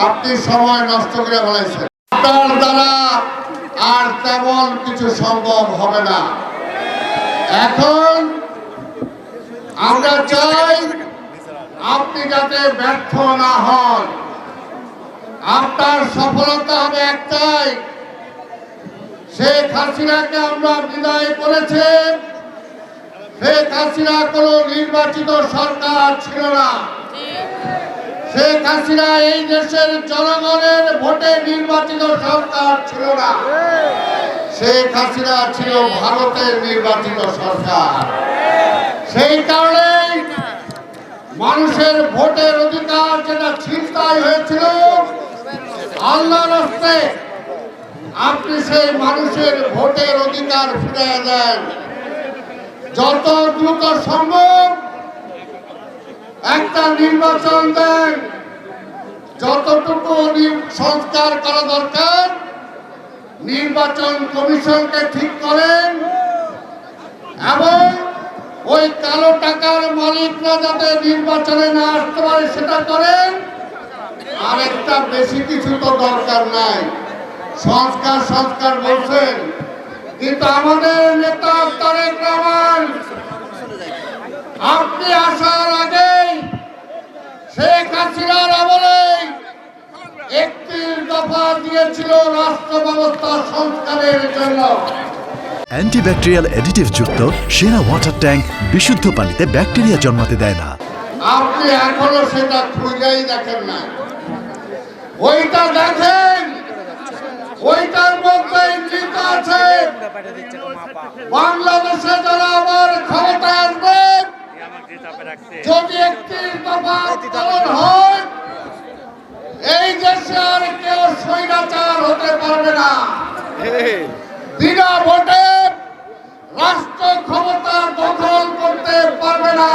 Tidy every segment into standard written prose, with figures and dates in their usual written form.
আপনি সময় নষ্ট করে ফেলেছেন। আপনার দ্বারা আর তেমন কিছু সম্ভব হবে না। এখন আমরা চাই আপনি যাতে ব্যর্থ না হন। আপনার সফলতা হবে একটাই, শেখ হাসিনাকে আমরা বিদায় করেছি। শেখ হাসিনা কোনো নির্বাচিত সরকার ছিল না। শেখ হাসিনা এই দেশের জনগণের ভোটে নির্বাচিত সরকার ছিল না। শেখ হাসিনা ছিল ভারতের নির্বাচিত সরকার। সেই কারণে মানুষের ভোটের অধিকার যেটা ছিনতাই হয়েছিল, আল্লাহর রাস্তে আপনি সেই মানুষের ভোটের অধিকার ফিরে দেন। যত দ্রুত সম্ভব একটা নির্বাচন দেন। যতটুকু সংস্কার করা দরকার নির্বাচন কমিশনকে ঠিক করেন এবং ওই কালো টাকার মালিকরা যাতে নির্বাচনে না আসতে পারে সেটা করেন। আর একটা বেশি কিছু তো দরকার নাই। সংস্কার বলছেন, কিন্তু আমাদের নেতা তারেক রহমান আপনি আসার আগে শেখ হাসিনার আমলে 31 দফা দিয়েছিল রাষ্ট্র ব্যবস্থা সংস্কারের জন্য। অ্যান্টিব্যাকটেরিয়াল অ্যাডিটিভ যুক্ত সেরা ওয়াটার ট্যাঙ্ক বিশুদ্ধ পানিতে ব্যাকটেরিয়া জন্মাতে দেয় না। আপনি এখনো সেটা খুঁজেই দেখেন না। ওইটা দেখেন, ওইটার মধ্যে লেখা আছে বাংলাদেশে যারা আবার ক্ষমতায় আসবে যদি 31 দফা পালন হয় এই দেশে আর কেউ স্বৈরাচার হতে পারবে না। বিনা ভোটে রাষ্ট্র ক্ষমতা দখল করতে পারবে না।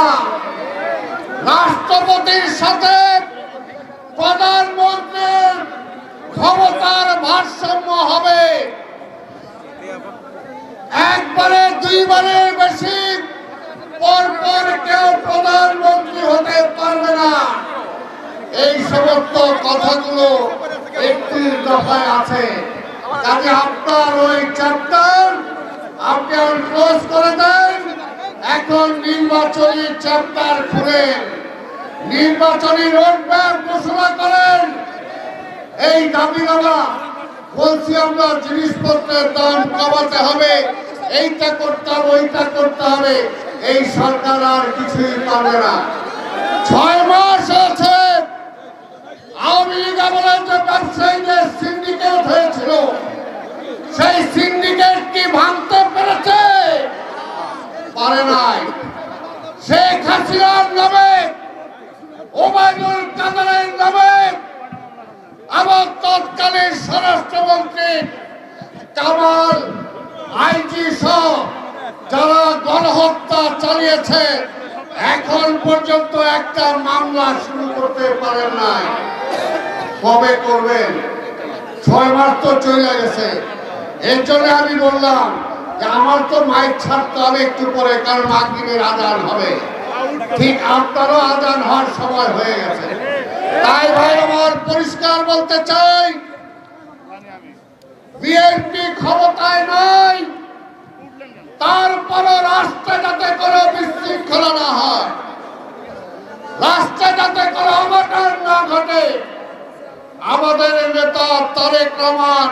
রাষ্ট্রপতির সাথে প্রধানমন্ত্রীর ক্ষমতার ভারসাম্য হবে। একবারে দুইবারের বেশি পরপর কেউ প্রধানমন্ত্রী হতে পারবে না। এই সমস্ত কথাগুলো 31 দফায় আছে। কাজে আপনার ওই চ্যাপ্টার আপনি ক্লোজ করে দেন। এখন নির্বাচনী চ্যাপ্টার খুলেন, নির্বাচনী রোডম্যাপ ঘোষণা করেন। এই দাবিনামা বলছি আমরা জিনিসপত্রের দাম কমাতে হবে, এইটা করতে হবে, ওইটা করতে হবে। এই সরকার আর কিছুই পারবে না। 6 মাস আছে আওয়ামী লীগ আমলে যে ব্যবসায়ীদের সিন্ডিকেট হয়েছিল সেই সিন্ডিকেট কি ভাঙতে পেরেছে? পারে নাই। শেখ হাসিনার নামে, ওবায়দুল কাদেরের নামে এবং তৎকালীন স্বরাষ্ট্রমন্ত্রী কামাল, আইজি সহ যারা গণহত্যা চালিয়েছে এখন পর্যন্ত একটা মামলা শুরু করতে পারেন নাই। কবে করবেন? 6 মাস তো চলে গেছে। এর জন্য আমি বললাম যে আমার তো মাইক ছাড়তে হবে একটু পরে, কারণ মাগরিবের আজান হবে। ঠিক আপনারও আজান হওয়ার সময় হয়ে গেছে। তাই ভাই আমার পরিষ্কার বলতে চাই, বিএনপি ক্ষমতায় নাই, তারপরও রাষ্ট্রে যাতে কোনো বিশৃঙ্খলা না হয়, রাষ্ট্রে যাতে কোনো অঘটন না ঘটে, আমাদের নেতা তারেক রহমান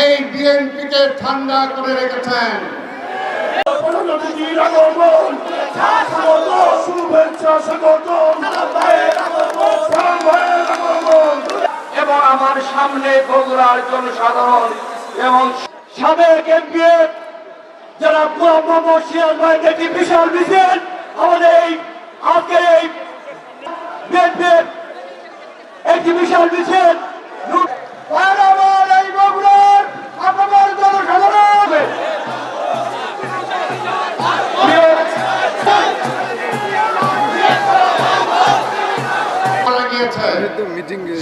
এই বিএনপিকে ঠান্ডা করে রেখেছেন। এবং আমার সামনে বগুড়ার জনসাধারণ এবং সাবেক এমপি যারা মোহাম্মদ সিরাজ ভাই একটি বিশাল মিছিল আমাদের এই আজকে এই বিএনপির একটি বিশাল মিছিল এই বগুড়ার আপনার জনসাধারণ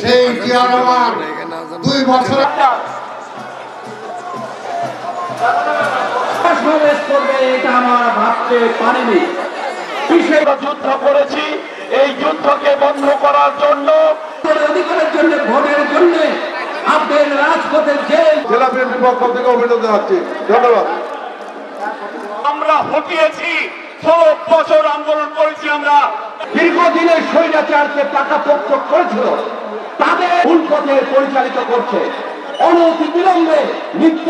সেই জিয়া রহমান 2 বছর এটা আমরা ভাবতে পারিনি। যুদ্ধ করেছি, এই যুদ্ধকে বন্ধ করার জন্য অধিকারের জন্য, ভোটের জন্য আপনাদের রাজপথে যে জেলা বিএনপির পক্ষ থেকে অভিনন্দন জানাচ্ছি। ধন্যবাদ। আমরা হটিয়েছি, 16 বছর আন্দোলন করেছি আমরা। দীর্ঘদিনের স্বৈরাচারকে পাকাপোক্ত করেছিল, তাদের ভুল পথে পরিচালিত করছে। অনতি বিলম্বে নিত্য